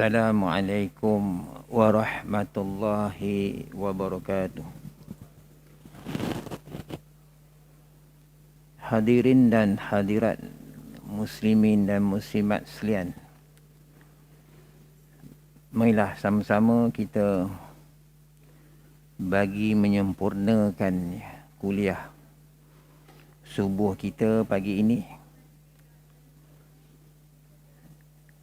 Assalamualaikum warahmatullahi wabarakatuh. Hadirin dan hadirat, muslimin dan muslimat sekalian, marilah sama-sama kita bagi menyempurnakan kuliah subuh kita pagi ini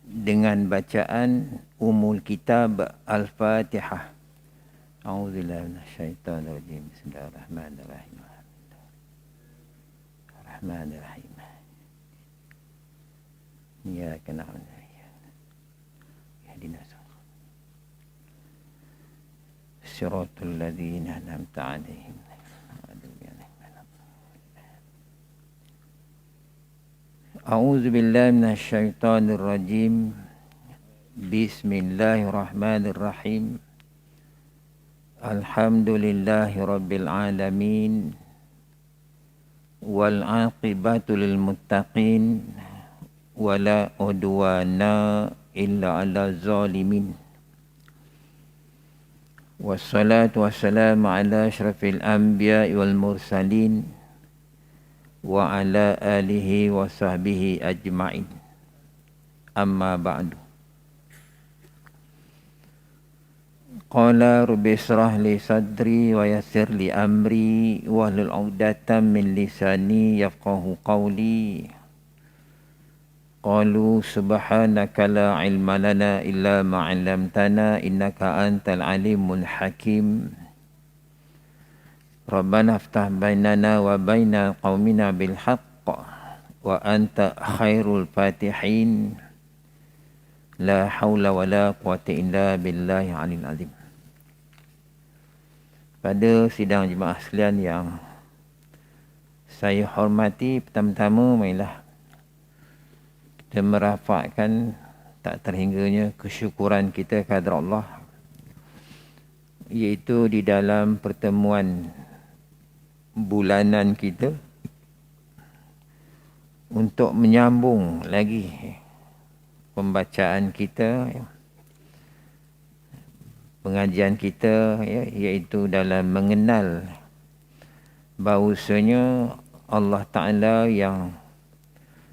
dengan bacaan Ummul Kitab Al-Fatihah. A'udzubillahi minasyaitonir rajim. Bismillahirrahmanirrahim. Rahmanirrahim. Iyyaka na'budu wa iyyaka nasta'in. Ihdinas siratal ladzina an'amta 'alaihim. A'udzu billahi minasyaitonir rajim. Bismillahirrahmanirrahim. Alhamdulillahi rabbil alamin. Wal 'aqibatu lil muttaqin. Wala udwana illa 'alal zalimin. Wassalatu wassalamu ala asyrafil anbiya'i wal mursalin wa ala alihi wa sahbihi ajma'in. Amma ba'du. Qala rabbi israh li sadri wa yassir li amri wahlul 'uqdatam min lisani yafqahu qawli. Qalu subhanaka la ilma lana illa ma 'allamtana innaka antal alimul hakim. Rabbana aftah bainana wa baina qaumina bil haqq wa anta khairul fatihin. La haula wa la quwata illa billahi alil azim. Pada sidang jemaah sekalian yang saya hormati, pertama-tama marilah kita merafakkan tak terhingganya kesyukuran kita kepada Allah, iaitu di dalam pertemuan bulanan kita untuk menyambung lagi pembacaan kita, pengajian kita, iaitu dalam mengenal bahawasanya Allah Ta'ala yang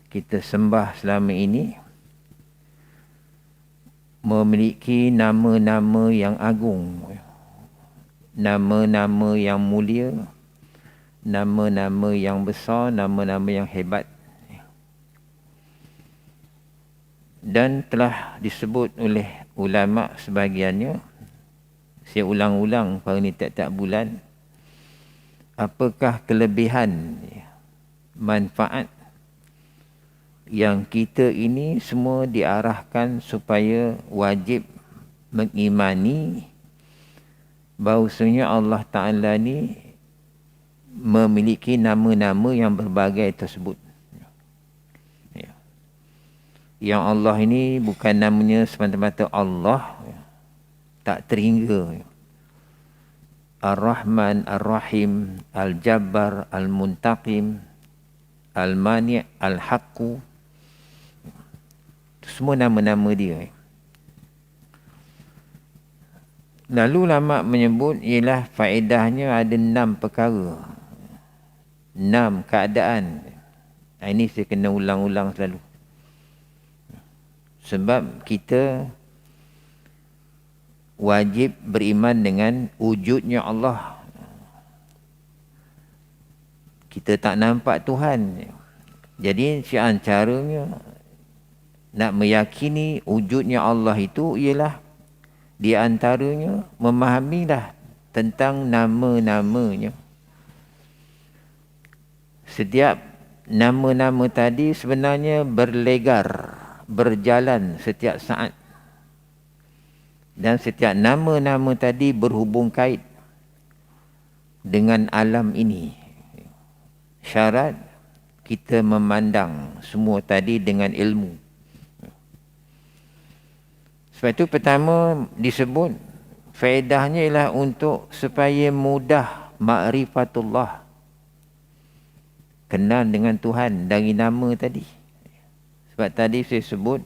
kita sembah selama ini memiliki nama-nama yang agung, nama-nama yang mulia, nama-nama yang besar, nama-nama yang hebat. Dan telah disebut oleh ulama sebahagiannya, saya ulang-ulang pada ini tiap-tiap bulan, apakah kelebihan, manfaat yang kita ini semua diarahkan supaya wajib mengimani bahawasanya Allah Ta'ala ni memiliki nama-nama yang berbagai tersebut. Yang Allah ini bukan namanya semata-mata Allah, tak terhingga. Ar-Rahman, Ar-Rahim, Al-Jabbar, Al-Muntaqim, Al-Mani', Al-Haqqu. Semua nama-nama dia. Lalu ulama menyebut ialah faedahnya ada 6 perkara. 6 keadaan. Ini saya kena ulang-ulang selalu. Sebab kita wajib beriman dengan wujudnya Allah. Kita tak nampak Tuhan. Jadi caranya nak meyakini wujudnya Allah itu ialah di antaranya memahamilah tentang nama-namanya. Setiap nama-nama tadi sebenarnya berlegar, berjalan setiap saat. Dan setiap nama-nama tadi berhubung kait dengan alam ini. Syarat kita memandang semua tadi dengan ilmu. Sebab itu pertama disebut faedahnya ialah untuk supaya mudah ma'rifatullah, kenal dengan Tuhan dari nama tadi. Sebab tadi saya sebut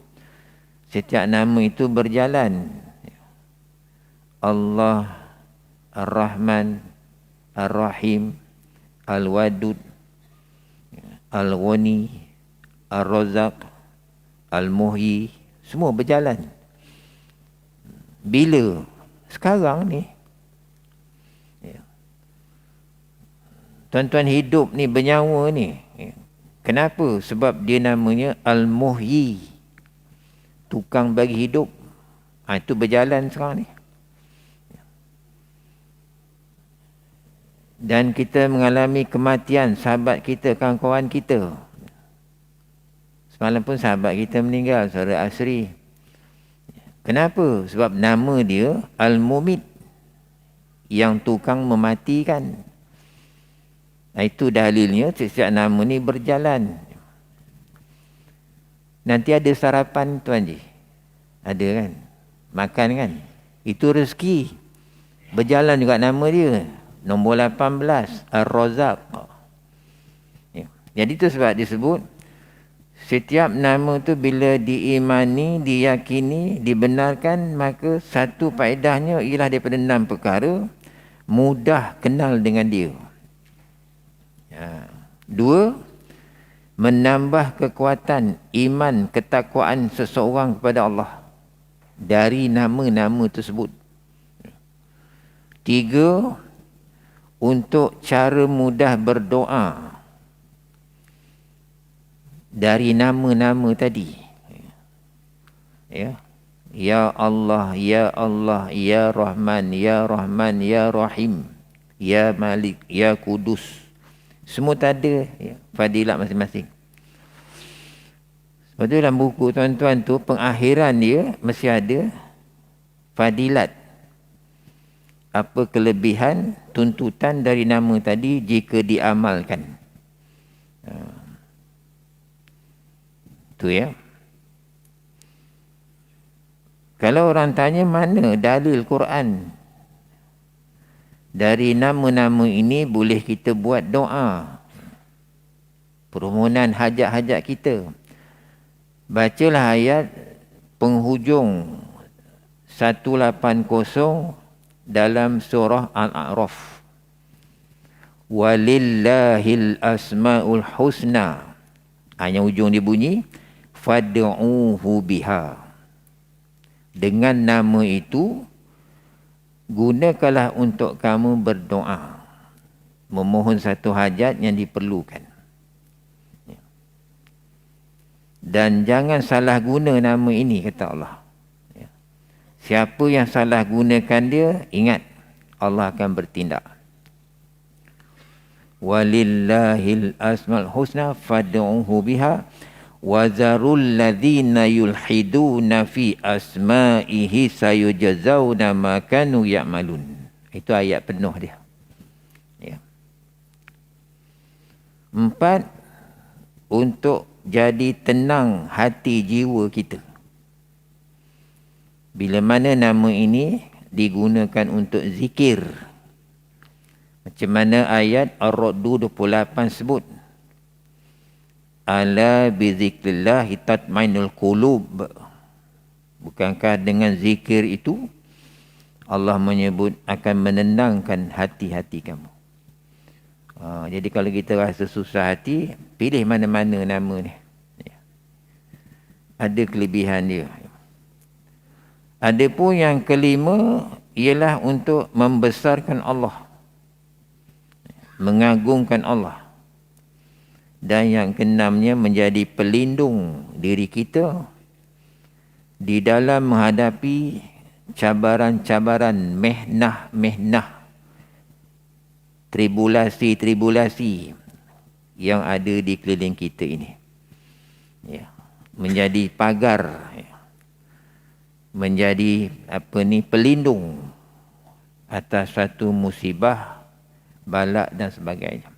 Setiap nama itu berjalan. Allah, Ar-Rahman, Ar-Rahim, Al-Wadud, Al-Ghani, Ar-Razaq, Al-Muhyi, semua berjalan. Bila? Sekarang ni. Tuan-tuan hidup ni, bernyawa ni. Kenapa? Sebab dia namanya Al-Muhyi, tukang bagi hidup. Itu berjalan sekarang ni. Dan kita mengalami kematian sahabat kita, kawan-kawan kita. Semalam pun sahabat kita meninggal, saudara Asri. Kenapa? Sebab nama dia Al-Mumit, yang tukang mematikan. Itu dalilnya setiap nama ni berjalan. Nanti ada sarapan Tuan Ji. Ada kan? Makan kan? Itu rezeki. Berjalan juga nama dia. Nombor 18. Ar-Razaq. Jadi itu sebab disebut setiap nama tu bila diimani, diyakini, dibenarkan, maka satu faedahnya ialah daripada 6 perkara, mudah kenal dengan dia. 2, menambah kekuatan iman, ketakwaan seseorang kepada Allah dari nama-nama tersebut. 3, untuk cara mudah berdoa dari nama-nama tadi. Ya Allah, Ya Allah, Ya Rahman, Ya Rahman, Ya Rahim, Ya Malik, Ya Kudus. Semua tak ada fadilat masing-masing. Sebab tu dalam buku tuan-tuan tu, pengakhiran dia mesti ada fadilat. Apa kelebihan, tuntutan dari nama tadi jika diamalkan. Tu ya. Kalau orang tanya mana dalil Quran, dari nama-nama ini boleh kita buat doa, permohonan hajat-hajat kita. Bacalah ayat penghujung 180 dalam surah Al-A'raf. Walillahil asma'ul husna. Yang ujung dia bunyi fad'uhu biha. Dengan nama itu gunakanlah untuk kamu berdoa, memohon satu hajat yang diperlukan. Dan jangan salah guna nama ini, kata Allah. Siapa yang salah gunakan dia, ingat Allah akan bertindak. Walillahil asmaul husna fad'uhu biha wa zarul ladzina yulhiduna fi asma'ihi sayujzauna ma kanu ya'malun. Itu ayat penuh dia. 4, untuk jadi tenang hati jiwa kita. Bila mana nama ini digunakan untuk zikir. Macam mana ayat Ar-Ra'd 28 sebut. Ala bizikrillah tatmainul qulub. Bukankah dengan zikir itu Allah menyebut akan menenangkan hati-hati kamu. Jadi kalau kita rasa susah hati, pilih mana-mana nama ni. Ada kelebihan dia. Ada pun yang kelima ialah untuk membesarkan Allah, mengagungkan Allah. Dan yang keenamnya menjadi pelindung diri kita di dalam menghadapi cabaran-cabaran, mehnah-mehnah, tribulasi-tribulasi yang ada di keliling kita ini. Menjadi pagar, menjadi pelindung atas satu musibah, balak dan sebagainya.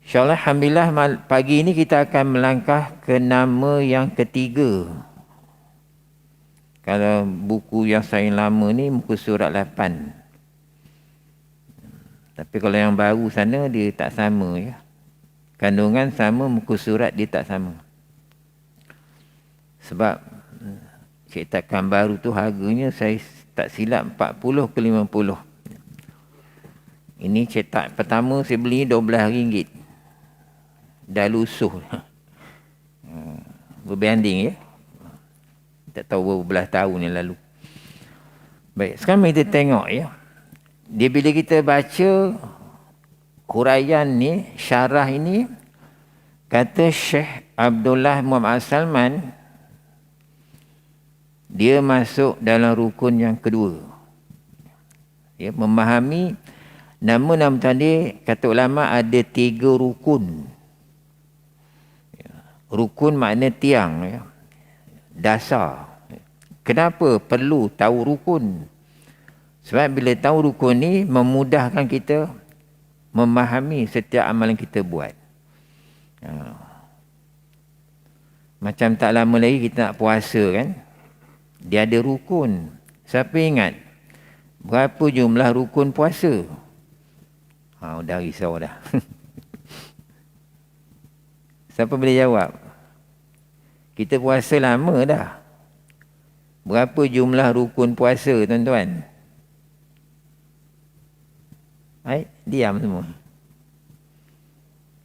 InsyaAllah, alhamdulillah, pagi ini kita akan melangkah ke nama yang ketiga. Kalau buku yang saya lama ni muka surat 8. Tapi kalau yang baru sana dia tak sama ya. Kandungan sama, muka surat dia tak sama. Sebab cetakan baru tu harganya saya tak silap 40 ke 50. Ini cetak pertama saya beli RM12. Dah lusuh. Berbanding ya. Tak tahu berapa belas tahun yang lalu. Baik, sekarang kita tengok ya. Dia bila kita baca huraian ni, syarah ini, kata Syekh Abdullah Muhammad Salman, dia masuk dalam rukun yang kedua. Ya, memahami nama-nama tadi, kata ulama ada 3 rukun. Rukun makna tiang, ya, dasar. Kenapa perlu tahu rukun? Sebab bila tahu rukun ni memudahkan kita memahami setiap amalan kita buat. Macam tak lama lagi kita nak puasa kan, dia ada rukun. Siapa ingat berapa jumlah rukun puasa? Dah risau dah. Siapa boleh jawab? Kita puasa lama dah. Berapa jumlah rukun puasa, tuan-tuan? Diam semua.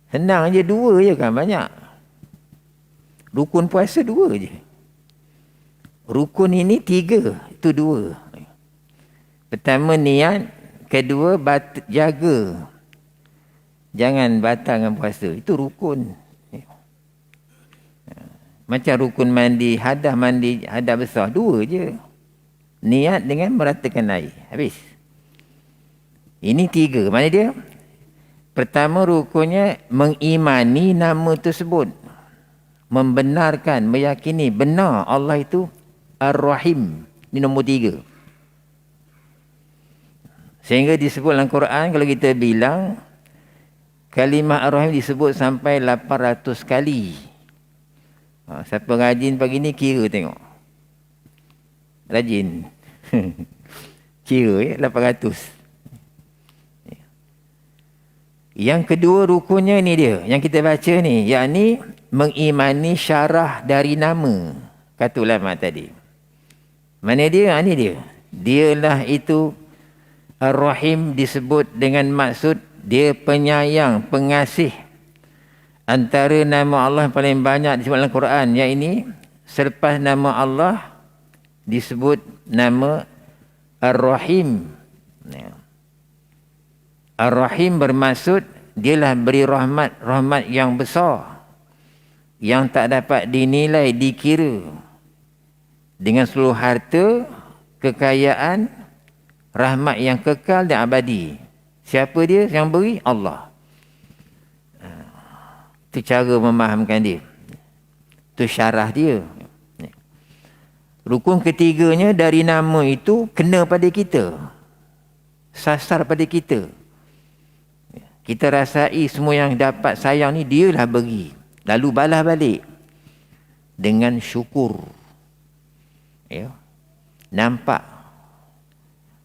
Senang je, 2 je kan banyak. Rukun puasa 2 je. Rukun ini 3, itu 2. Pertama niat, kedua jaga. Jangan batalkan puasa. Itu rukun. Macam rukun mandi hadas besar, 2 je. Niat dengan meratakan air. Habis. Ini 3. Mana dia? Pertama rukunnya mengimani nama tersebut. Membenarkan, meyakini benar Allah itu Ar-Rahim. Ini nombor 3. Sehingga disebut dalam Quran, kalau kita bilang, kalimah Ar-Rahim disebut sampai 800 kali. Siapa rajin pagi ni kira tengok. Rajin. Kira ya, 800. Yang kedua rukunnya ni dia, yang kita baca ni, yakni mengimani syarah dari nama, kata ulama tadi. Mana dia? Ini dia. Dialah itu Ar-Rahim, disebut dengan maksud dia penyayang, pengasih. Antara nama Allah yang paling banyak disebut dalam Quran, yakni selepas nama Allah disebut nama Ar-Rahim. Ar-Rahim bermaksud dialah beri rahmat yang besar, yang tak dapat dinilai, dikira, dengan seluruh harta, kekayaan, rahmat yang kekal dan abadi. Siapa dia yang beri? Allah. Itu cara memahamkan dia. Itu syarah dia. Rukun ketiganya dari nama itu kena pada kita, sasar pada kita. Kita rasai semua yang dapat sayang ni dialah beri. Lalu balas balik dengan syukur. Ya. Nampak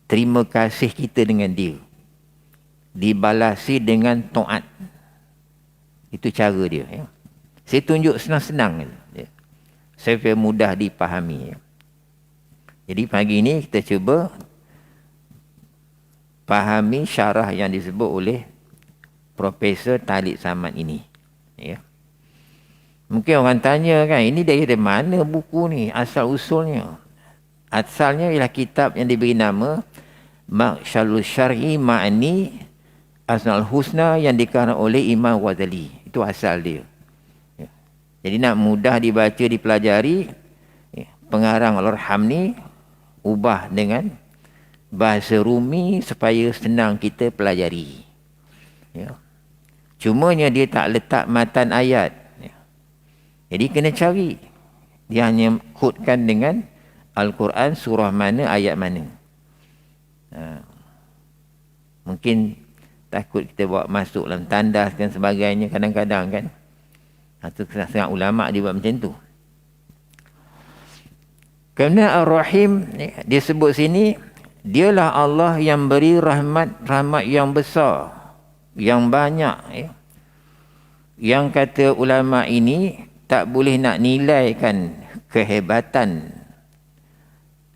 terima kasih kita dengan dia. Dibalasi dengan taat. Itu cara dia. Ya. Saya tunjuk senang-senang. Ya. Supaya mudah dipahami. Ya. Jadi pagi ini kita cuba pahami syarah yang disebut oleh Profesor Talib Samad ini. Ya. Mungkin orang tanya kan, ini dari mana buku ni, asal usulnya? Asalnya ialah kitab yang diberi nama Maqsyalul Syar'i Ma'ani Asmaul Husna yang dikarang oleh Imam Ghazali. Itu asal dia. Ya. Jadi nak mudah dibaca, dipelajari, ya, pengarang Al-Arham ni ubah dengan bahasa Rumi supaya senang kita pelajari. Ya. Cumanya dia tak letak matan ayat. Jadi kena cari. Dia hanya kodkan dengan Al-Quran surah mana, ayat mana. Mungkin takut kita bawa masuk dalam tandas dan sebagainya kadang-kadang kan. Itu setengah ulama' dia buat macam tu. Kerana Ar-Rahim dia sebut sini, dialah Allah yang beri rahmat yang besar, yang banyak. Ya. Yang kata ulama' ini tak boleh nak nilaikan kehebatan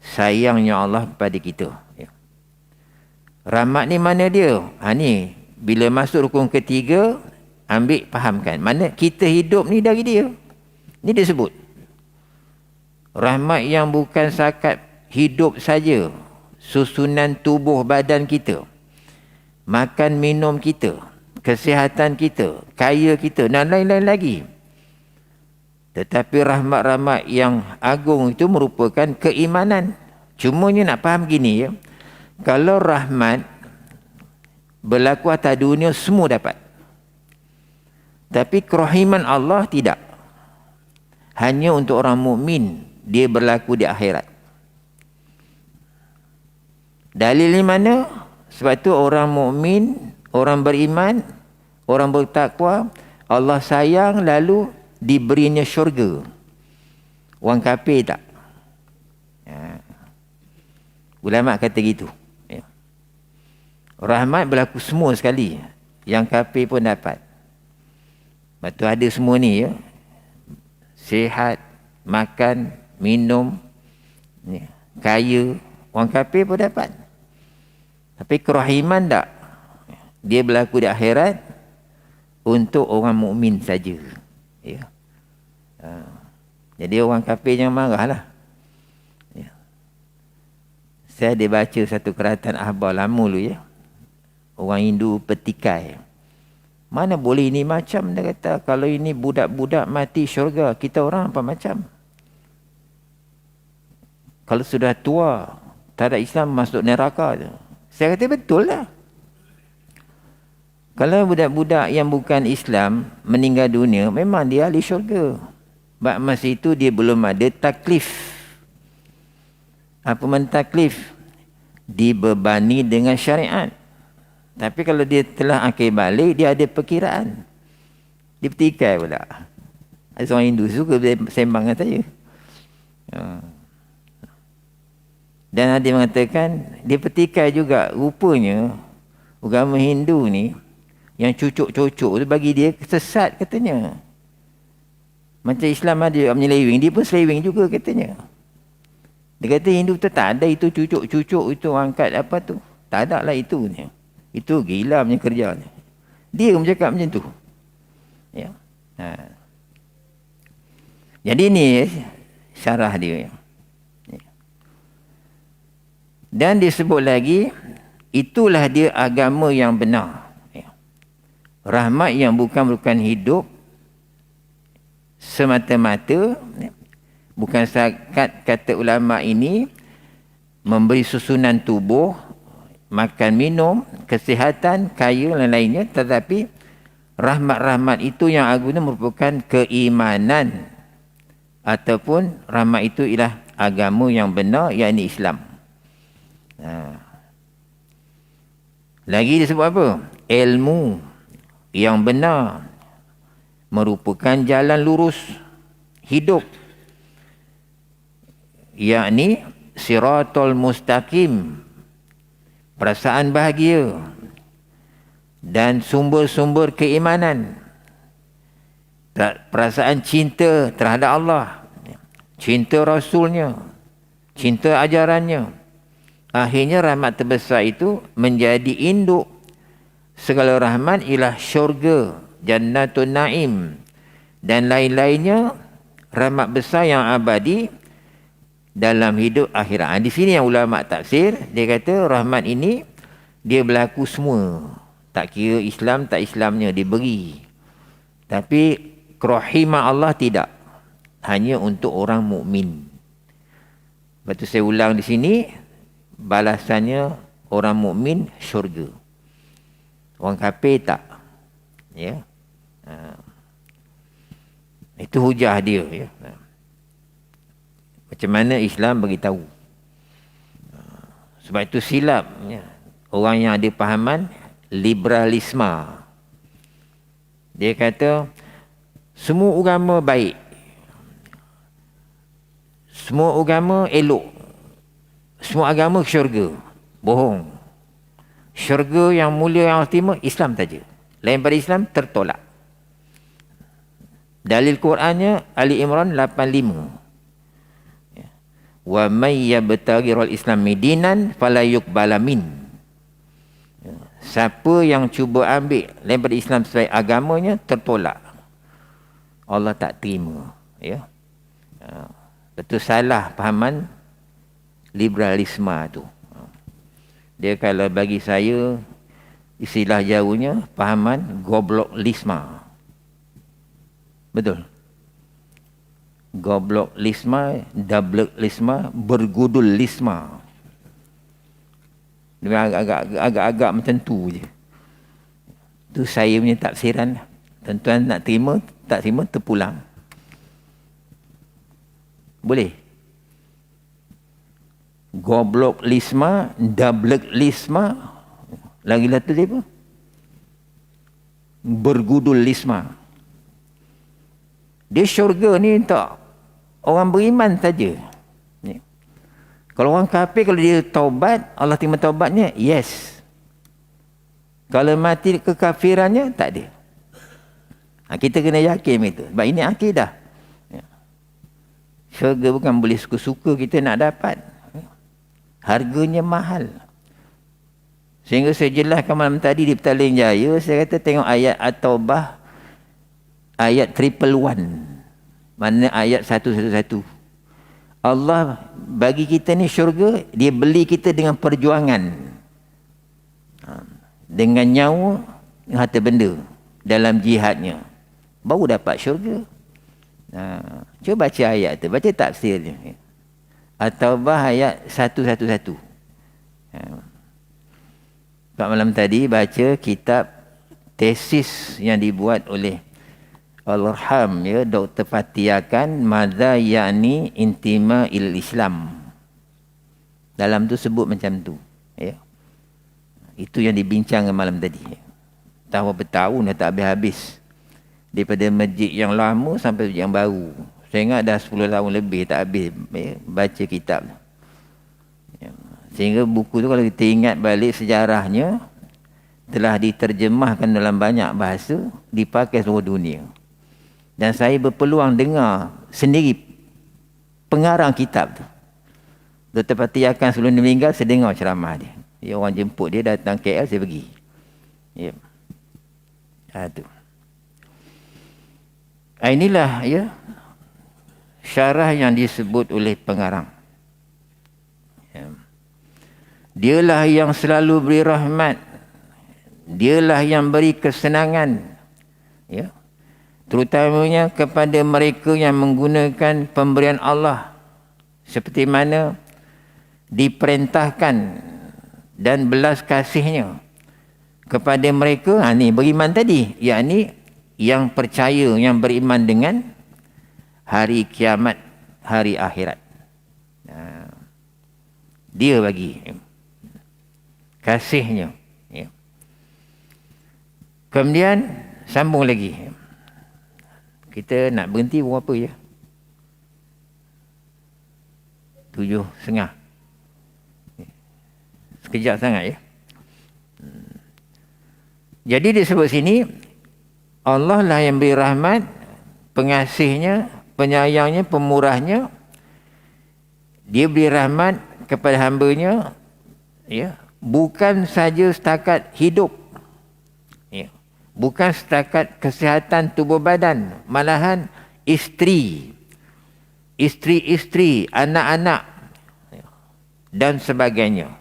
sayangnya Allah kepada kita. Rahmat ni mana dia? Ni bila masuk rukun ketiga, ambil fahamkan. Mana kita hidup ni dari dia. Ni dia sebut. Rahmat yang bukan sakat hidup saja. Susunan tubuh badan kita. Makan minum kita. Kesihatan kita. Kaya kita. Dan lain-lain lagi. Tetapi rahmat-rahmat yang agung itu merupakan keimanan. Cumanya nak faham gini ya. Kalau rahmat berlaku atas dunia, semua dapat. Tapi kerahiman Allah tidak. Hanya untuk orang mukmin dia berlaku di akhirat. Dalil di mana? Sebab tu orang mukmin, orang beriman, orang bertakwa, Allah sayang lalu diberinya syurga. Orang kafir tak. Ulama kata gitu. Rahmat berlaku semua sekali. Yang kafir pun dapat. Lepas tu ada semua ni ya. Sihat, makan, minum, kaya. Orang kafir pun dapat. Tapi kerahiman tak. Dia berlaku di akhirat untuk orang mukmin saja. Ya. Jadi orang kafir jangan marahlah. Ya. Saya ada baca satu keratan akhbar lama dulu ya. Orang Hindu petikai. Mana boleh ini macam, dia kata, kalau ini budak-budak mati syurga, kita orang apa macam? Kalau sudah tua, tak ada Islam, masuk neraka. Saya kata betul lah. Kalau budak-budak yang bukan Islam meninggal dunia, memang dia ahli syurga. Sebab masa itu dia belum ada taklif. Apa mentaklif? Dibebani dengan syariat. Tapi kalau dia telah akil balik, dia ada perkiraan. Dia petikai pula. Ada seorang Hindu suka sembang dengan saya. Dan ada yang mengatakan, dia petikai juga. Rupanya, agama Hindu ni, yang cucuk-cucuk tu bagi dia sesat katanya. Macam Islam ada menyeleweng, dia pun seleweng juga katanya. Dia kata Hindu tu tak ada itu cucuk-cucuk itu angkat apa tu. Tak ada lah itu ni. Itu gila punya kerja ni. Dia pun cakap macam tu. Ya. Jadi ni syarah dia. Dan disebut lagi, itulah dia agama yang benar. Rahmat yang bukan hidup semata-mata, bukan sakat kata ulama ini, memberi susunan tubuh, makan minum, kesihatan, kaya dan lainnya. Tetapi rahmat-rahmat itu yang agung merupakan keimanan. Ataupun rahmat itu ialah agama yang benar, yakni Islam. Lagi disebut apa? Ilmu yang benar merupakan jalan lurus hidup, yakni siratul mustaqim, perasaan bahagia dan sumber-sumber keimanan, perasaan cinta terhadap Allah, cinta Rasulnya, cinta ajarannya. Akhirnya rahmat terbesar itu menjadi induk segala rahmat, ialah syurga, jannatun naim dan lain-lainnya, rahmat besar yang abadi dalam hidup akhirat. Di sini yang ulama tafsir, dia kata rahmat ini dia berlaku semua. Tak kira Islam tak Islamnya diberi. Tapi kerahiman Allah tidak. Hanya untuk orang mukmin. Lepas tu saya ulang di sini, balasannya orang mukmin syurga. Orang kafir tak. Ya. Itu hujah dia ya. Macam mana Islam beritahu. Sebab itu silap ya. Orang yang ada pahaman liberalisme. Dia kata semua agama baik. Semua agama elok. Semua agama syurga. Bohong. Syurga yang mulia yang ultima Islam saja. Lain pada Islam tertolak. Dalil Qurannya Ali Imran 85. Wa may yabtaghi al-islam dinan fala yuqbala min. Siapa yang cuba ambil daripada Islam sebagai agamanya, tertolak. Allah tak terima. Ya. Betul salah fahaman liberalisme tu. Dia kalau bagi saya, istilah jauhnya fahaman gobloklisme. Betul? Gobloklisme, dablelisme, bergudulisme. Dia agak-agak macam tu je. Tu saya punya tafsiran. Tuan-tuan nak terima, tak terima, terpulang. Boleh? Gobloklisme, dablelisme, lagi satu dia apa? Bergudulisme. Dia syurga ni tak orang beriman saja. Kalau orang kafir, kalau dia taubat, Allah terima taubatnya, yes. Kalau mati kekafirannya, tak ada. Kita kena yakin itu. Sebab ini akidah. Syurga bukan boleh suka-suka kita nak dapat. Harganya mahal. Sehingga saya jelaskan malam tadi di Petaling Jaya, saya kata tengok ayat At-Taubah, ayat 111. Mana ayat 111. Allah bagi kita ni syurga, dia beli kita dengan perjuangan. Dengan nyawa, harta benda dalam jihadnya. Baru dapat syurga. Cuba baca ayat tu, baca tafsirnya. At-Taubah ayat 111. Pak malam tadi baca kitab tesis yang dibuat oleh Al-Arham, ya, Dr. Fatiakan, Madza Yani Intima il-Islam. Dalam tu sebut macam tu. Ya. Itu yang dibincangkan malam tadi. Tahu bertahun dah tak habis-habis. Daripada masjid yang lama sampai masjid yang baru. Saya ingat dah 10 tahun lebih tak habis, ya, baca kitab. Ya. Sehingga buku tu kalau kita ingat balik sejarahnya, telah diterjemahkan dalam banyak bahasa, dipakai seluruh dunia. Dan saya berpeluang dengar sendiri pengarang kitab tu. Dr. Fatiakan sebelum dia meninggal, saya dengar ceramah dia. Ya, orang jemput dia datang KL, saya pergi. Ya. Tu. Inilah, ya, syarah yang disebut oleh pengarang. Ya. Dialah yang selalu beri rahmat. Dialah yang beri kesenangan. Ya. Terutamanya kepada mereka yang menggunakan pemberian Allah seperti mana diperintahkan, dan belas kasihnya kepada mereka, ni beriman tadi, yakni yang percaya, yang beriman dengan hari kiamat, hari akhirat. Dia bagi kasihnya. Ya. Kemudian sambung lagi. Kita nak berhenti berapa je? 7:30. Sekejap sangat, ya. Jadi disebut sini, Allah lah yang beri rahmat, pengasihnya, penyayangnya, pemurahnya. Dia beri rahmat kepada hamba-Nya, ya, bukan saja setakat hidup, ya, bukan setakat kesihatan tubuh badan, malahan isteri, anak-anak dan sebagainya.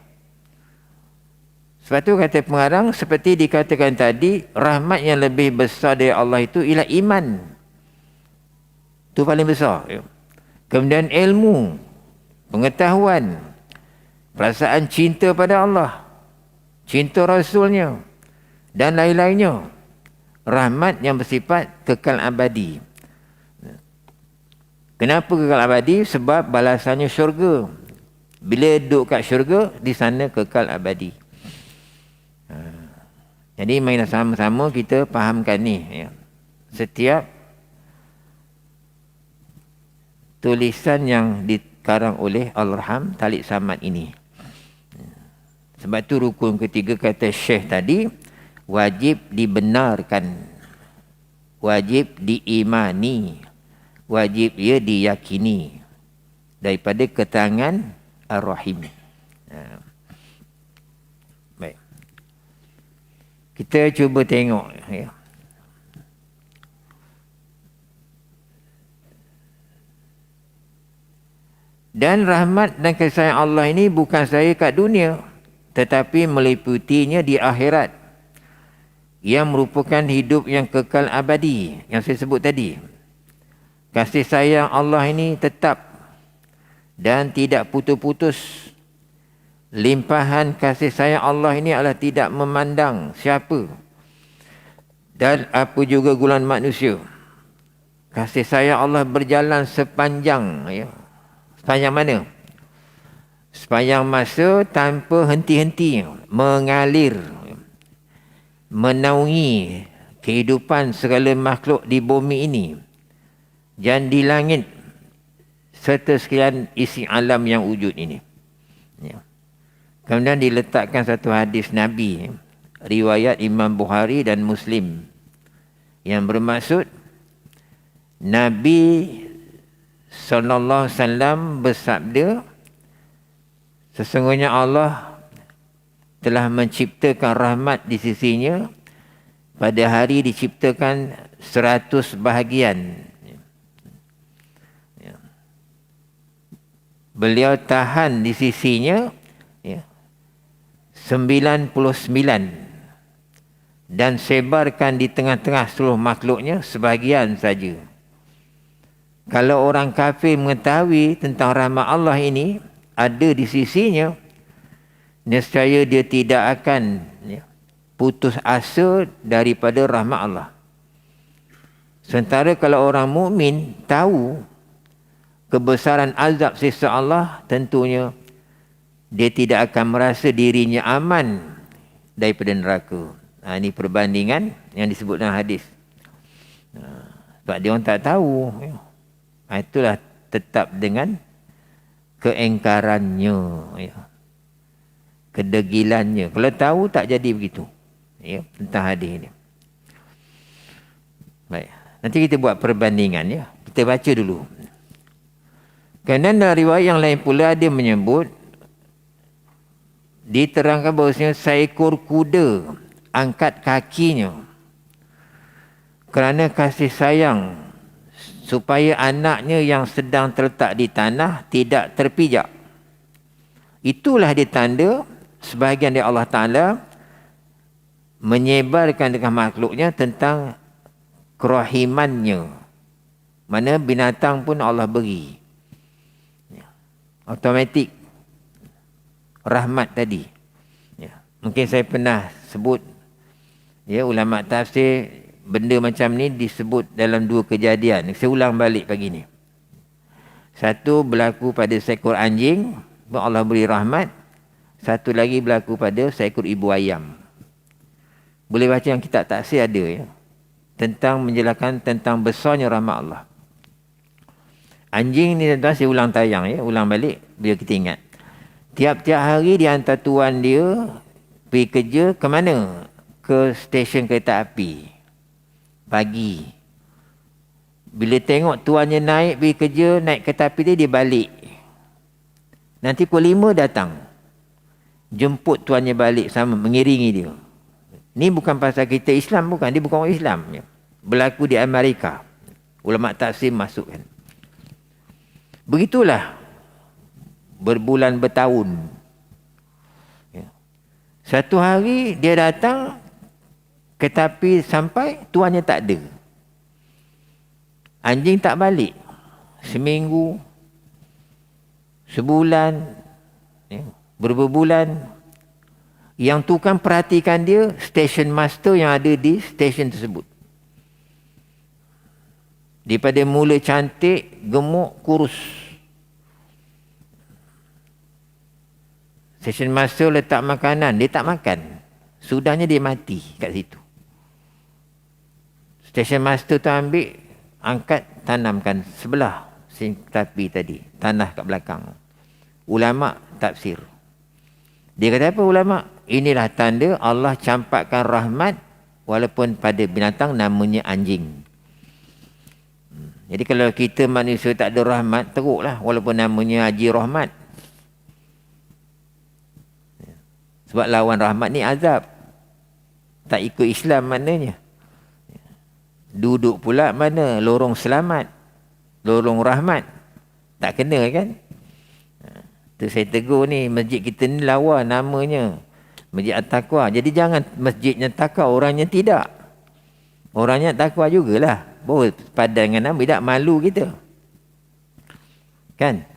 Sebab tu kata pengarang, seperti dikatakan tadi, rahmat yang lebih besar dari Allah itu ialah iman. Itu paling besar. Ya. Kemudian ilmu, pengetahuan, perasaan cinta pada Allah, cinta Rasulnya, dan lain-lainnya. Rahmat yang bersifat kekal abadi. Kenapa kekal abadi? Sebab balasannya syurga. Bila duduk kat syurga, di sana kekal abadi. Jadi marilah sama-sama kita fahamkan ni, ya. Setiap tulisan yang dikarang oleh Al-Arham Talik Samad ini. Sebab tu rukun ketiga kata Syekh tadi, wajib dibenarkan, wajib diimani, wajib ia diyakini, daripada keterangan Ar-Rahim. Baik. Kita cuba tengok ya. Dan rahmat dan kasih sayang Allah ini bukan sahaja kat dunia, tetapi meliputinya di akhirat, yang merupakan hidup yang kekal abadi yang saya sebut tadi. Kasih sayang Allah ini tetap dan tidak putus-putus. Limpahan kasih sayang Allah ini adalah tidak memandang siapa dan apa juga golongan manusia. Kasih sayang Allah berjalan sepanjang ya. Sepanjang mana? Sepanjang masa tanpa henti-henti, mengalir, menaungi kehidupan segala makhluk di bumi ini dan di langit serta sekalian isi alam yang wujud ini. Ya. Kemudian diletakkan satu hadis Nabi, riwayat Imam Bukhari dan Muslim, yang bermaksud Nabi sallallahu alaihi wasallam bersabda, sesungguhnya Allah telah menciptakan rahmat di sisinya pada hari diciptakan 100 bahagian. Beliau tahan di sisinya 99 dan sebarkan di tengah-tengah seluruh makhluknya sebahagian saja. Kalau orang kafir mengetahui tentang rahmat Allah ini ada di sisinya, nescaya dia tidak akan putus asa daripada rahmat Allah. Sementara kalau orang mukmin tahu kebesaran azab siksa Allah, tentunya dia tidak akan merasa dirinya aman daripada neraka. Ini perbandingan yang disebut dalam hadis. Sebab dia orang tak tahu. Itulah tetap dengan keengkarannya, kedegilannya. Kalau tahu tak jadi begitu. Tentang hadis ini. Baik. Nanti kita buat perbandingan ya. Kita baca dulu. Kerana dalam riwayat yang lain pula dia menyebut, diterangkan bahawasanya seekor kuda angkat kakinya kerana kasih sayang supaya anaknya yang sedang terletak di tanah tidak terpijak. Itulah ditanda sebahagian dari Allah Ta'ala menyebarkan dengan makhluknya tentang kerahimannya. Mana binatang pun Allah beri. Automatik rahmat tadi. Mungkin saya pernah sebut, ulama tafsir, benda macam ni disebut dalam 2 kejadian. Saya ulang balik pagi ni. Satu berlaku pada seekor anjing, Allah beri rahmat. Satu lagi berlaku pada seekor ibu ayam. Boleh baca yang kitab tafsir ada ya. Tentang menjelaskan tentang besarnya rahmat Allah. Anjing ni tuan-tuan, saya ulang tayang ya, ulang balik biar kita ingat. Tiap-tiap hari dia hantar tuan dia pergi kerja ke mana? Ke stesen kereta api. Pagi. Bila tengok tuannya naik pergi kerja, naik kereta api dia balik. Nanti pukul 5 datang. Jemput tuannya balik sama, mengiringi dia. Ni bukan pasal kita Islam, bukan. Dia bukan orang Islam. Berlaku di Amerika. Ulama tafsir masukkan. Begitulah. Berbulan bertahun. Satu hari dia datang, kereta api sampai, tuannya tak ada. Anjing tak balik. Seminggu, sebulan, beberapa bulan. Yang tukang perhatikan dia, station master yang ada di stesen tersebut. Daripada mula cantik, gemuk, kurus. Station master letak makanan, dia tak makan. Sudahnya dia mati kat situ. Station master tu ambil, angkat, tanamkan sebelah tapi tadi, tanah kat belakang. Ulama tafsir. Dia kata apa ulama? Inilah tanda Allah campakkan rahmat walaupun pada binatang namanya anjing. Jadi kalau kita manusia tak ada rahmat, teruklah walaupun namanya Haji Rahmat. Sebab lawan rahmat ni azab. Tak ikut Islam maknanya. Duduk pula mana? Lorong selamat. Lorong rahmat. Tak kena kan? Tu saya tegur ni, masjid kita ni lawa namanya Masjid At-Taqwa. Jadi jangan masjidnya takwa, orangnya tidak. Orangnya takwa jugalah. Baru padan dengan nama, tidak malu kita. Kan?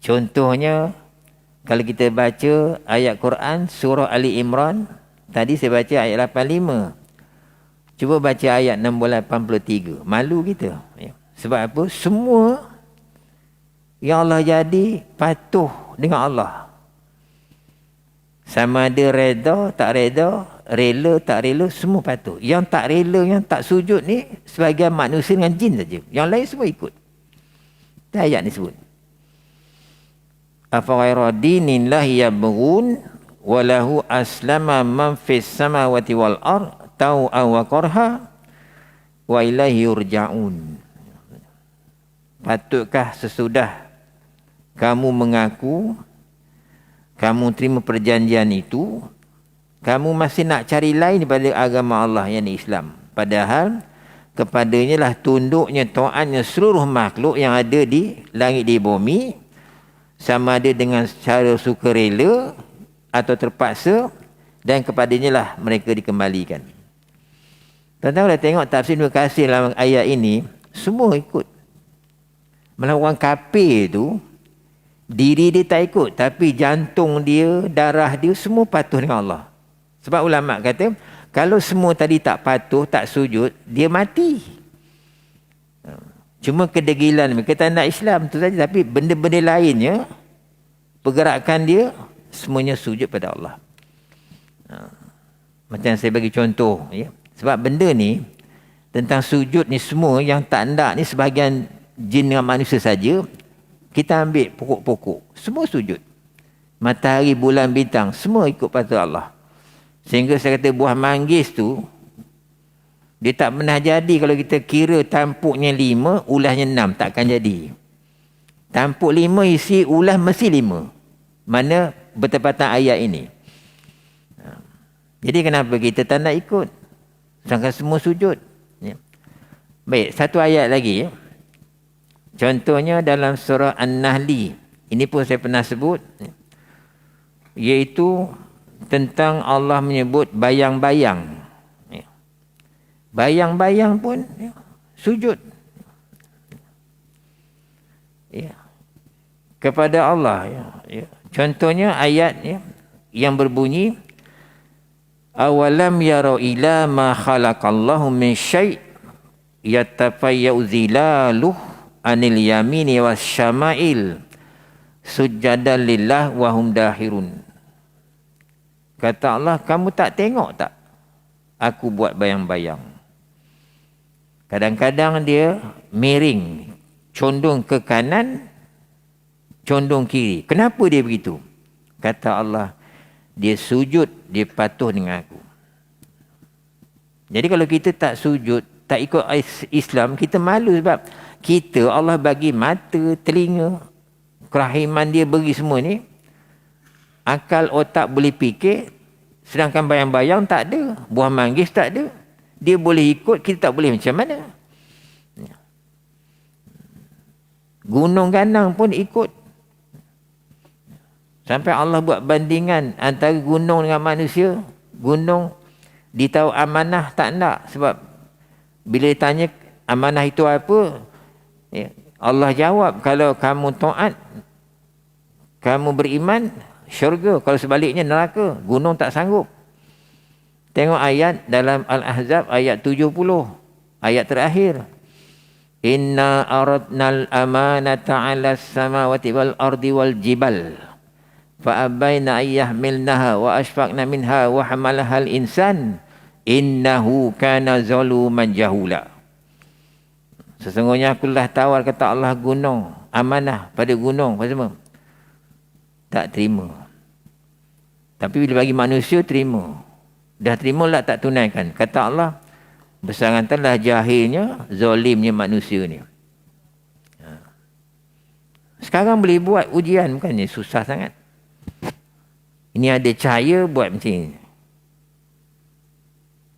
Contohnya, kalau kita baca ayat Quran, surah Ali Imran, tadi saya baca ayat 85. Cuba baca ayat 683. Malu kita. Sebab apa? Semua yang Allah jadi patuh dengan Allah. Sama ada reda, tak reda, rela, tak rela, semua patuh. Yang tak rela, yang tak sujud ni, sebagian manusia dengan jin saja. Yang lain semua ikut. Itu ayat ni sebut. Afaghayra dinillahi yabghun walahu aslama man fis samawati wal ard tau'an wa qarha wa ilaihi yurja'un. Patutkah sesudah kamu mengaku, kamu terima perjanjian itu, kamu masih nak cari lain daripada agama Allah yang Islam? Padahal kepadanya lah tunduknya, taatnya seluruh makhluk yang ada di langit di bumi, sama ada dengan secara sukarela atau terpaksa, dan kepadanya lah mereka dikembalikan. Tuan-tuan dah tengok tafsir Ibnu Katsir dalam ayat ini, semua ikut. Malah orang kafir tu, diri dia tak ikut, tapi jantung dia, darah dia semua patuh dengan Allah. Sebab ulama kata, kalau semua tadi tak patuh, tak sujud, dia mati. Cuma kedegilan mereka tak nak Islam tu saja, tapi benda-benda lainnya, pergerakan dia semuanya sujud pada Allah. Macam saya bagi contoh, ya. Sebab benda ni tentang sujud ni semua yang tak nak ni, sebahagian jin dengan manusia saja, kita ambil pokok-pokok, semua sujud. Matahari, bulan, bintang, semua ikut patuh Allah. Sehingga saya kata buah manggis tu, dia tak pernah jadi kalau kita kira tampuknya 5, ulasnya 6, takkan jadi. Tampuk 5 isi ulas mesti 5. Mana bertepatan ayat ini. Jadi kenapa kita tak nak ikut? Sedangkan semua sujud. Ya. Baik, satu ayat lagi. Ya. Contohnya dalam surah An-Nahli. Ini pun saya pernah sebut. Iaitu tentang Allah menyebut bayang-bayang. Bayang-bayang pun sujud. Ya. Kepada Allah. Ya. Contohnya ayat yang berbunyi, awalam yarau ila ma khalaqallahu min syai' yatafayyau zilaluh anil yamini was syama'il sujadan lillah wa hum dahirun. Kata Allah, kamu tak tengok tak aku buat bayang-bayang? Kadang-kadang dia miring, condong ke kanan, condong kiri. Kenapa dia begitu? Kata Allah, dia sujud, dia patuh dengan aku. Jadi kalau kita tak sujud, tak ikut Islam, kita malu sebab kita Allah bagi mata, telinga, kerahiman dia beri semua ni. Akal otak boleh fikir, sedangkan bayang-bayang tak ada. Buah manggis tak ada. Dia boleh ikut, kita tak boleh, macam mana? Gunung ganang pun ikut. Sampai Allah buat bandingan antara gunung dengan manusia. Gunung ditahu amanah tak nak. Sebab bila ditanya amanah itu apa, Allah jawab, kalau kamu taat, kamu beriman, syurga. Kalau sebaliknya neraka. Gunung tak sanggup. Tengok ayat dalam Al-Ahzab ayat 70. Ayat terakhir. Inna aradnal amanata 'alas samawati wal ardi wal jibal fa abaina ayyahmilnaha wa ashfaqna minha wa hamalahal insan innahu kana zaluman jahula. Sesungguhnya akulah tawar, kata Allah, gunung, amanah pada gunung, pada semua. Tak terima. Tapi bila bagi manusia, terima. Dah terima lah tak tunaikan. Kata Allah, bersangantanlah jahilnya, zalimnya manusia ni. Sekarang boleh buat ujian, bukannya susah sangat. Ini ada cahaya buat macam ni.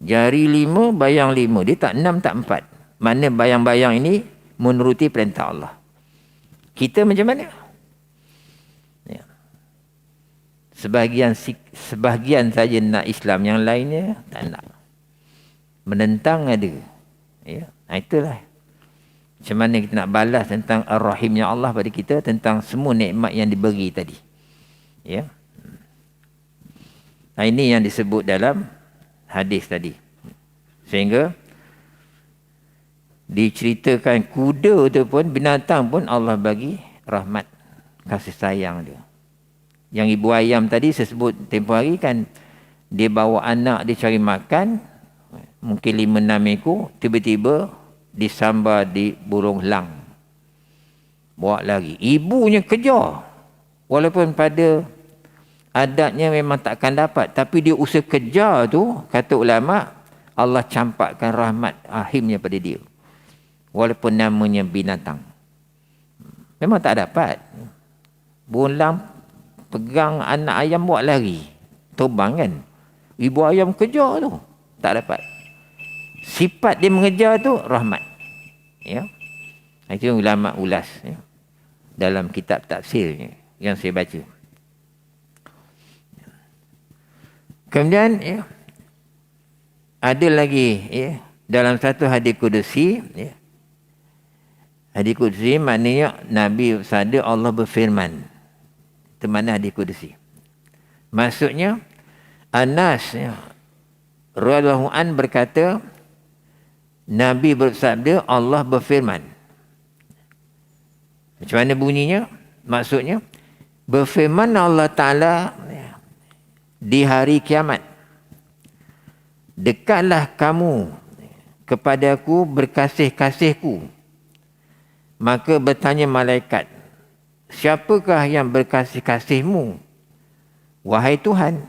Jari 5, bayang 5. Dia tak 6, tak 4. Mana bayang-bayang ini menuruti perintah Allah. Kita macam mana? Ya. Sebahagian saja nak Islam, yang lainnya tak nak. Menentang ada. Ya. Itulah. Macam mana kita nak balas tentang Ar-Rahimnya Allah pada kita, tentang semua nikmat yang diberi tadi. Ya. Ini yang disebut dalam hadis tadi. Sehingga diceritakan kuda tu pun, binatang pun Allah bagi rahmat, kasih sayang dia. Yang ibu ayam tadi saya sebut tempoh hari kan, dia bawa anak dia cari makan, mungkin 5-6 ekor, tiba-tiba disambar di burung elang. Bawa lagi. Ibunya kejar. Walaupun pada adatnya memang takkan dapat, tapi dia usaha kejar tu, kata ulama, Allah campakkan rahmat rahimnya pada dia. Walaupun namanya binatang. Memang tak dapat. Burung elang pegang anak ayam buat lari. Terbang kan. Ibu ayam kejar tu. Tak dapat. Sifat dia mengejar tu rahmat. Ya. Itu ulama ulas. Ya. Dalam kitab tafsir yang saya baca. Kemudian ya, ada lagi ya, dalam satu hadis kudusi ya. Hadis kudusi maknanya Nabi bersabda, Allah berfirman. Itu mana hadis kudusi? Maksudnya Anas ya, radhiyallahu an berkata, Nabi bersabda, Allah berfirman. Macam mana bunyinya? Maksudnya berfirman Allah Ta'ala di hari kiamat, dekatlah kamu kepadaku berkasih-kasihku. Maka bertanya malaikat, siapakah yang berkasih-kasihmu, wahai Tuhan?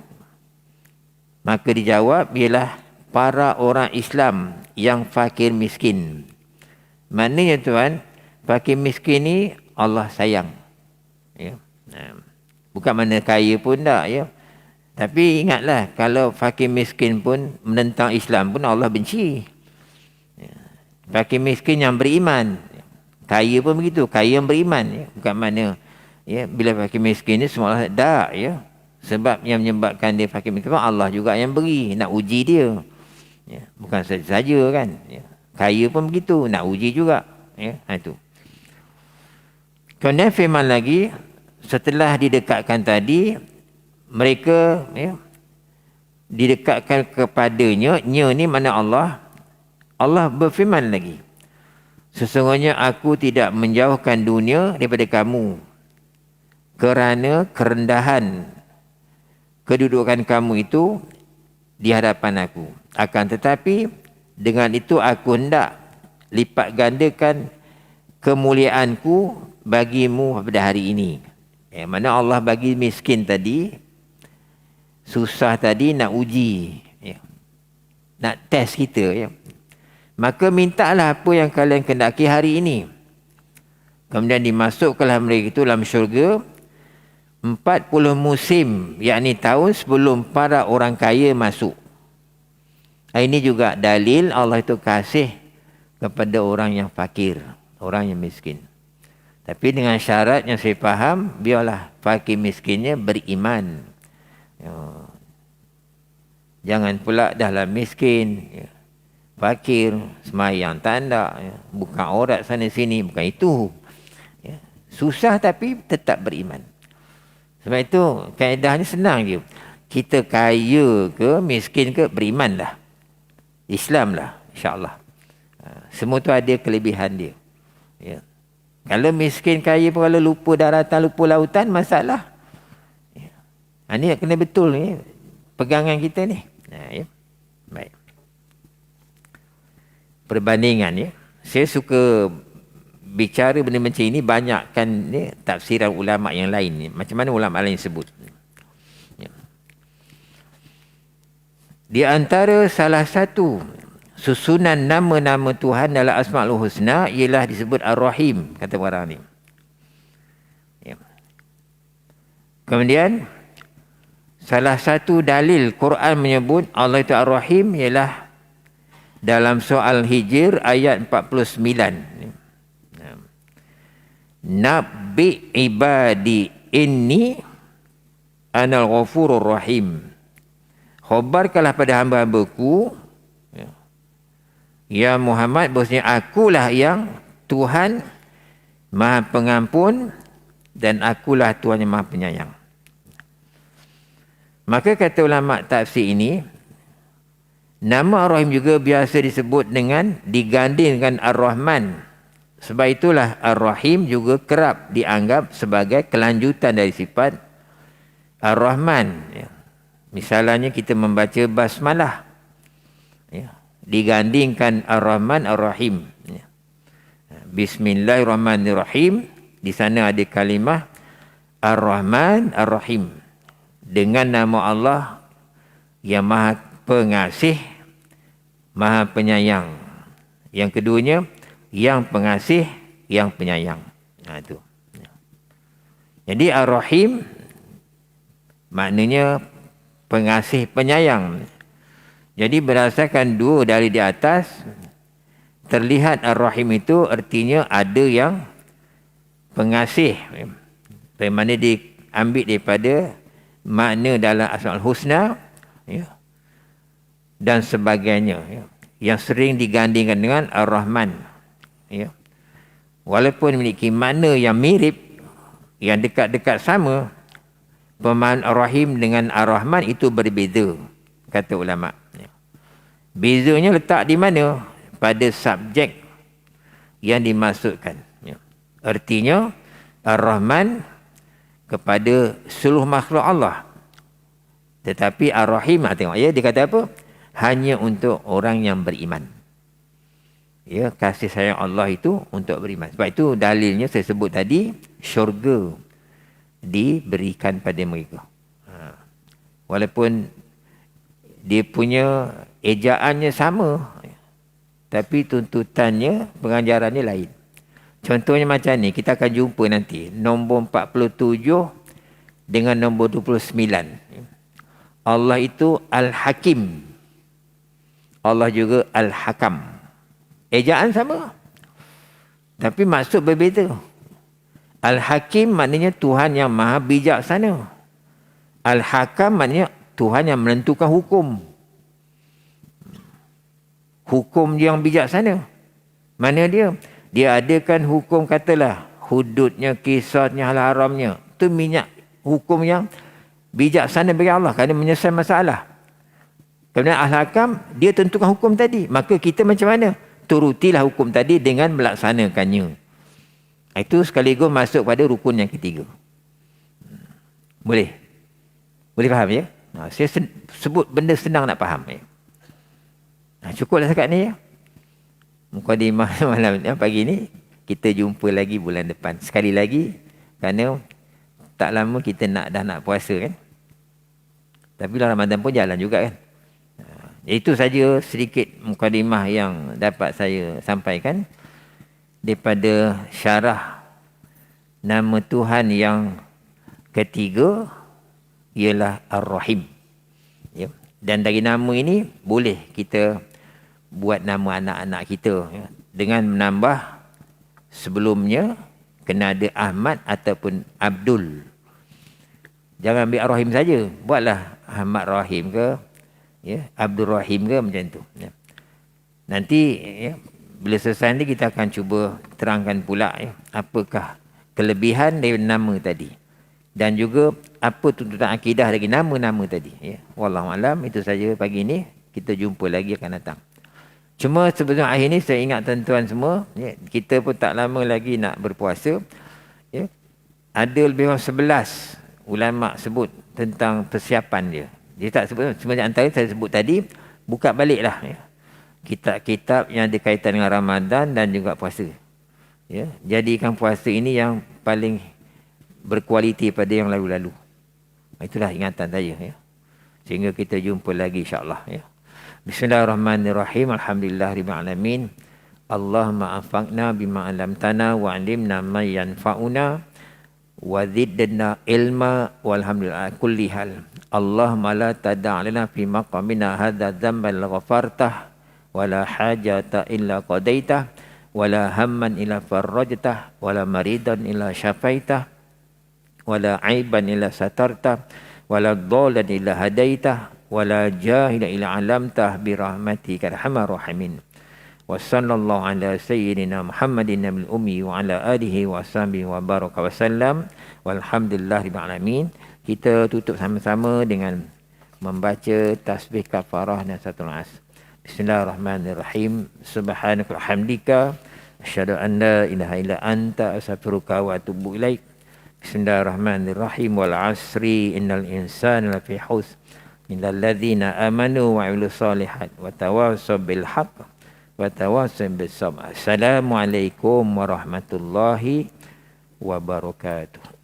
Maka dijawab, ialah para orang Islam yang fakir miskin. Maknanya Tuhan, fakir miskin ni Allah sayang. Ya. Bukan mana kaya pun tak ya. Tapi ingatlah, kalau fakir miskin pun menentang Islam pun Allah benci. Fakir miskin yang beriman. Kaya pun begitu, kaya yang beriman. Ya. Bukan mana, ya, bila fakir miskin ni semua Allah tak. Ya. Sebab yang menyebabkan dia fakir miskin, Allah juga yang beri, nak uji dia. Ya. Bukan saja kan. Ya. Kaya pun begitu, nak uji juga. Ya. Itu. Kemudian firman lagi, setelah didekatkan tadi, mereka ya, didekatkan kepadanya. Nya ni mana Allah. Allah berfirman lagi, sesungguhnya aku tidak menjauhkan dunia daripada kamu kerana kerendahan kedudukan kamu itu di hadapan aku. Akan tetapi dengan itu aku hendak lipat gandakan kemuliaanku bagimu pada hari ini. Mana Allah bagi miskin tadi, susah tadi, nak uji ya. Nak test kita ya. Maka mintalah apa yang kalian kendaki hari ini. Kemudian dimasukkanlah mereka itu dalam syurga 40 musim, yakni tahun sebelum para orang kaya masuk. Ini juga dalil Allah itu kasih kepada orang yang fakir, orang yang miskin. Tapi dengan syarat yang saya faham, biarlah fakir miskinnya beriman. Ya. Jangan pula dahlah miskin, ya, fakir, semayang tanda, ya, bukan aurat sana sini, bukan itu. Ya. Susah tapi tetap beriman. Sebab itu kaedahnya senang je. Kita kaya ke miskin ke, berimanlah. Islamlah, insya-Allah. Semua tu ada kelebihan dia. Ya. Kalau miskin kaya pun kalau lupa daratan, lupa lautan, masalah. Ya. Ini kena betul ni pegangan kita ni. Ya. Baik. Perbandingan ya. Saya suka bicara benda macam ini, banyakkan ni tafsiran ulama yang lain ni. Macam mana ulama lain sebut. Ya. Di antara salah satu susunan nama-nama Tuhan dalam Asmaul Husna ialah disebut Ar-Rahim, kata orang ni. Ya. Kemudian salah satu dalil Quran menyebut Allah itu Ar-Rahim ialah dalam soal Hijr ayat 49. Nabi ibadi inni anal ghafurur rahim. Khabarkanlah pada hamba-hambaku, ya Muhammad, bahwasanya akulah yang Tuhan Maha Pengampun dan akulah Tuhan yang Maha Penyayang. Maka kata ulama tafsir ini, nama Ar-Rahim juga biasa disebut dengan digandingkan Ar-Rahman. Sebab itulah Ar-Rahim juga kerap dianggap sebagai kelanjutan dari sifat Ar-Rahman. Ya. Misalnya kita membaca basmalah, ya, digandingkan Ar-Rahman Ar-Rahim. Ya. Bismillahirrahmanirrahim. Di sana ada kalimah Ar-Rahman Ar-Rahim. Dengan nama Allah yang Maha Pengasih, Maha Penyayang. Yang keduanya, yang pengasih, yang penyayang. Itu. Jadi Ar-Rahim maknanya pengasih, penyayang. Jadi berdasarkan dua dari di atas, terlihat Ar-Rahim itu artinya ada yang pengasih. Bagaimana diambil daripada makna dalam Asmaul Husna, ya, dan sebagainya, ya, yang sering digandingkan dengan Ar-Rahman. Ya. Walaupun memiliki makna yang mirip, yang dekat-dekat sama, pemahaman Ar-Rahim dengan Ar-Rahman itu berbeza, kata ulama. Ya. Bezanya letak di mana? Pada subjek yang dimaksudkan. Ya. Artinya Ar-Rahman kepada seluruh makhluk Allah. Tetapi Ar-Rahim, tengok ya, dia kata apa? Hanya untuk orang yang beriman. Ya, kasih sayang Allah itu untuk beriman. Sebab itu dalilnya saya sebut tadi, syurga diberikan pada mereka. Walaupun dia punya ejaannya sama, tapi tuntutannya, pengajarannya lain. Contohnya macam ni, kita akan jumpa nanti nombor 47 dengan nombor 29. Allah itu Al-Hakim. Allah juga Al-Hakam. Ejaan sama, tapi maksud berbeza. Al-Hakim maknanya Tuhan yang Maha Bijaksana. Al-Hakam maknanya Tuhan yang menentukan hukum. Hukum yang bijaksana. Mana dia? Dia adakan hukum, katalah hududnya, kisahnya, hal haramnya. Itu minyak hukum yang bijaksana bagi Allah kerana menyelesaikan masalah. Kemudian Al-Hakam, dia tentukan hukum tadi. Maka kita macam mana? Turutilah hukum tadi dengan melaksanakannya. Itu sekaligus masuk pada rukun yang ketiga. Boleh? Boleh faham ya? Saya sebut benda senang nak faham ya. Cukuplah sekat ni ya. Mukadimah malam ni, pagi ni kita jumpa lagi bulan depan. Sekali lagi, kerana tak lama kita dah nak puasa kan. Tapi Ramadan pun jalan juga kan. Itu saja sedikit mukadimah yang dapat saya sampaikan daripada syarah nama Tuhan yang ketiga ialah Ar-Rahim. Ya. Dan dari nama ini boleh kita buat nama anak-anak kita, ya, dengan menambah sebelumnya kena ada Ahmad ataupun Abdul. Jangan ambil Ar-Rahim saja, buatlah Ahmad Rahim ke, ya, Abdul Rahim ke, macam tu. Ya. Nanti ya, bila selesai nanti kita akan cuba terangkan pula ya, apakah kelebihan dari nama tadi dan juga apa tuntutan akidah dari nama-nama tadi. Ya. Wallahualam, itu saja pagi ini. Kita jumpa lagi akan datang. Cuma sebelum akhir ni saya ingat tuan-tuan semua, ya, kita pun tak lama lagi nak berpuasa. Ya. Ada lebih kurang 11 ulama sebut tentang persiapan dia. Dia tak sebut, cuma antara saya sebut tadi, buka baliklah ya, kitab-kitab yang ada kaitan dengan Ramadan dan juga puasa. Ya. Jadikan puasa ini yang paling berkualiti pada yang lalu-lalu. Itulah ingatan saya. Ya. Sehingga kita jumpa lagi insya-Allah ya. Bismillahirrahmanirrahim. Alhamdulillahirabbil alamin. Allahumma anfa'na bima 'allamtana wa 'allimna ma yanfa'una wa zidna ilma walhamdulillah kulli hal. Allahumma la tada' lana fi maqamina hadza dhanban ghafartah wa la hajata illa qadaitah wa la hamman illa farajtah wa la maridan illa syafaitah wa la aiban illa satartah wa la dhalan illa hadaitah wa la jahila illa 'alamtah bi rahmatika arhamar rahimin. Wa sallallahu ala sayyidina Muhammadin nabil ummi wa ala alihi wa sahbihi wa baraka wa sallam. Walhamdulillahirabbil alamin. Kita tutup sama-sama dengan membaca tasbih kafarah dan suratul as. Bismillahirrahmanirrahim. Subhanaka wa hamdika asyhadu an la ilaha illa anta astaghfiruka wa atubu ilaik. Bismillahirrahmanirrahim. Wal 'asri innal insana lafi khusr illal ladzina amanu wa 'amilus solihat wa tawassaw bil haqq wa tawassaw bis sabr. Assalamualaikum warahmatullahi wabarakatuh.